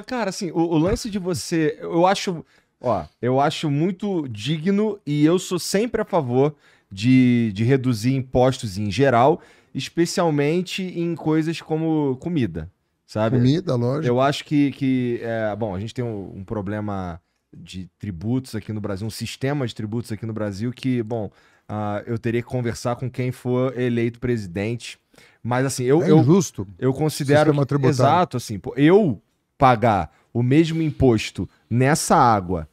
Cara, assim, o lance de você, eu acho muito digno e eu sou sempre a favor de reduzir impostos em geral, especialmente em coisas como comida, sabe? Comida, Eu lógico. acho bom, a gente tem um problema de tributos aqui no Brasil, um sistema de tributos aqui no Brasil que, bom, eu teria que conversar com quem for eleito presidente, mas assim, É injusto eu o considero sistema que, tributário. exato, assim, pô, eu pagar o mesmo imposto nessa água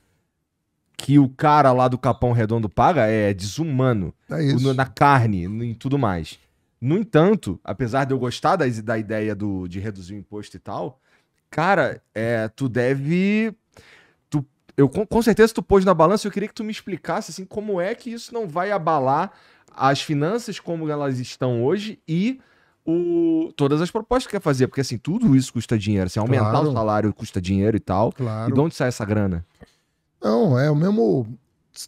que o cara lá do Capão Redondo paga é desumano. É isso. Na carne, em tudo mais. No entanto, apesar de eu gostar da ideia de reduzir o imposto e tal, cara, tu deve. Tu, com certeza tu pôs na balança, eu queria que tu me explicasse assim, como é que isso não vai abalar as finanças como elas estão hoje e todas as propostas que quer fazer, porque assim, tudo isso custa dinheiro. Assim, aumentar o Claro, salário custa dinheiro e tal. E de claro. onde sai essa grana? Não, é o mesmo.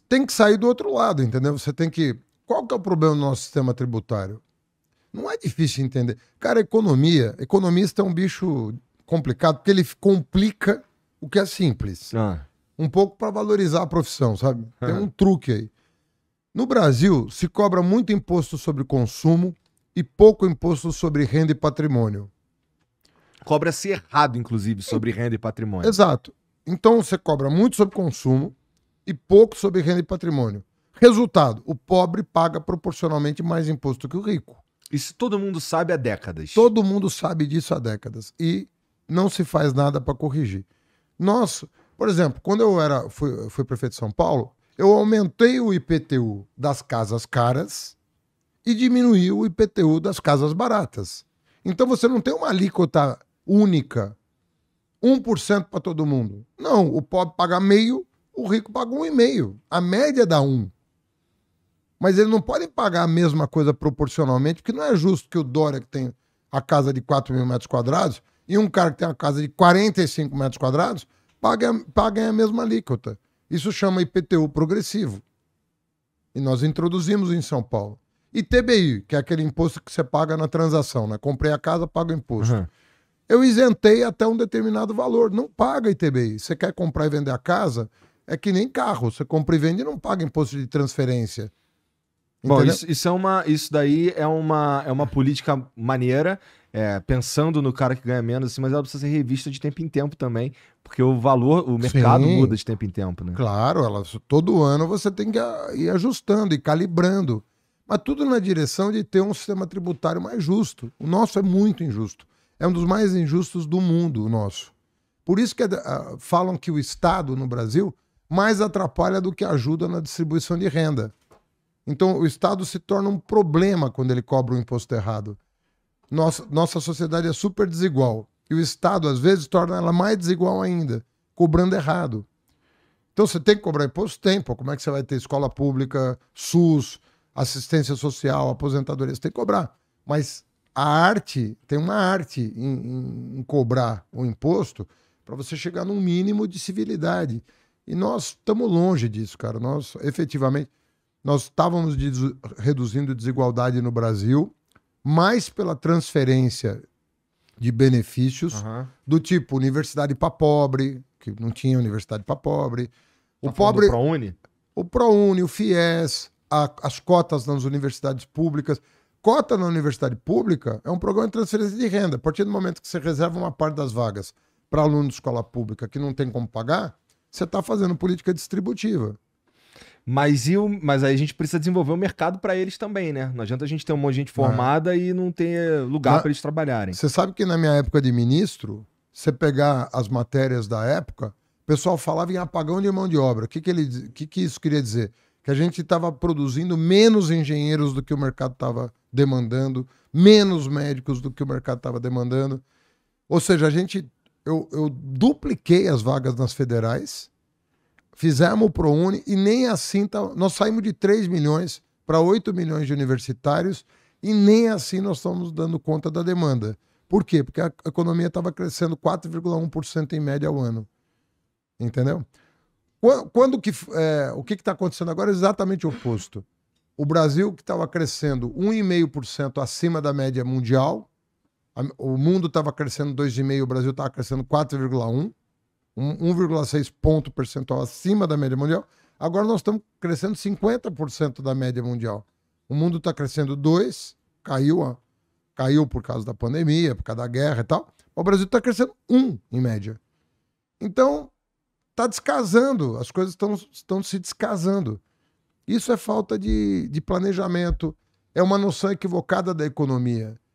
Tem que sair do outro lado, entendeu? Você tem que. Qual que é o problema do nosso sistema tributário? Não é difícil entender. Cara, economista é um bicho complicado porque ele complica o que é simples. Ah. Um pouco para valorizar a profissão, sabe? Tem um truque aí. No Brasil, se cobra muito imposto sobre consumo e pouco imposto sobre renda e patrimônio. Cobra-se errado, inclusive, sobre renda e patrimônio. Exato. Então você cobra muito sobre consumo e pouco sobre renda e patrimônio. Resultado: o pobre paga proporcionalmente mais imposto que o rico. Isso todo mundo sabe há décadas. Todo mundo sabe disso há décadas e não se faz nada para corrigir. Nossa, por exemplo, quando fui prefeito de São Paulo, eu aumentei o IPTU das casas caras e diminuí o IPTU das casas baratas. Então você não tem uma alíquota única, 1% para todo mundo. Não, o pobre paga meio, o rico paga 1,5. A média dá 1. Mas eles não podem pagar a mesma coisa proporcionalmente, porque não é justo que o Dória, que tem a casa de 4 mil metros quadrados, e um cara que tem a casa de 45 metros quadrados, paguem a mesma alíquota. Isso chama IPTU progressivo. E nós introduzimos em São Paulo. E TBI, que é aquele imposto que você paga na transação, né? Comprei a casa, pago o imposto. Uhum. Eu isentei até um determinado valor. Não paga ITBI. Você quer comprar e vender a casa, é que nem carro. Você compra e vende e não paga imposto de transferência. Bom, Entendeu? isso daí é uma política maneira, pensando no cara que ganha menos, assim, mas ela precisa ser revista de tempo em tempo também, porque o mercado muda Sim, de tempo em tempo, né? claro. Todo ano você tem que ir ajustando e calibrando. Mas tudo na direção de ter um sistema tributário mais justo. O nosso é muito injusto. É um dos mais injustos do mundo, o nosso. Por isso que falam que o Estado no Brasil mais atrapalha do que ajuda na distribuição de renda. Então, o Estado se torna um problema quando ele cobra o imposto errado. Nossa sociedade é super desigual. E o Estado, às vezes, torna ela mais desigual ainda, cobrando errado. Então, você tem que cobrar imposto? Tem. Pô, como é que você vai ter escola pública, SUS, assistência social, aposentadoria? Você tem que cobrar. Mas tem uma arte em cobrar o imposto para você chegar num mínimo de civilidade. E nós estamos longe disso, cara. Nós, efetivamente, nós estávamos reduzindo desigualdade no Brasil, mais pela transferência de benefícios, Uhum. do tipo universidade para pobre, que não tinha universidade para pobre. O Tá falando do pobre, ProUni? o ProUni, o FIES, as cotas nas universidades públicas. Cota na universidade pública é um programa de transferência de renda. A partir do momento que você reserva uma parte das vagas para aluno de escola pública que não tem como pagar, você está fazendo política distributiva. Mas aí a gente precisa desenvolver o mercado para eles também, né? Não adianta a gente ter um monte de gente Né? formada e não ter lugar para eles trabalharem. Você sabe que na minha época de ministro, você pegar as matérias da época, o pessoal falava em apagão de mão de obra. Que isso queria dizer? Que a gente estava produzindo menos engenheiros do que o mercado estava demandando, menos médicos do que o mercado estava demandando. Ou seja, eu dupliquei as vagas nas federais, fizemos o ProUni e nem assim nós saímos de 3 milhões para 8 milhões de universitários e nem assim nós estamos dando conta da demanda. Por quê? Porque a economia estava crescendo 4,1% em média ao ano. Entendeu? O que está acontecendo agora é exatamente o oposto. O Brasil, que estava crescendo 1,5% acima da média mundial, O mundo estava crescendo 2,5%, o Brasil estava crescendo 4,1%, 1,6 ponto percentual acima da média mundial. Agora nós estamos crescendo 50% da média mundial. O mundo está crescendo 2%, caiu por causa da pandemia, por causa da guerra e tal. O Brasil está crescendo 1%, em média. Então, está descasando, as coisas estão se descasando. Isso é falta de planejamento, é uma noção equivocada da economia.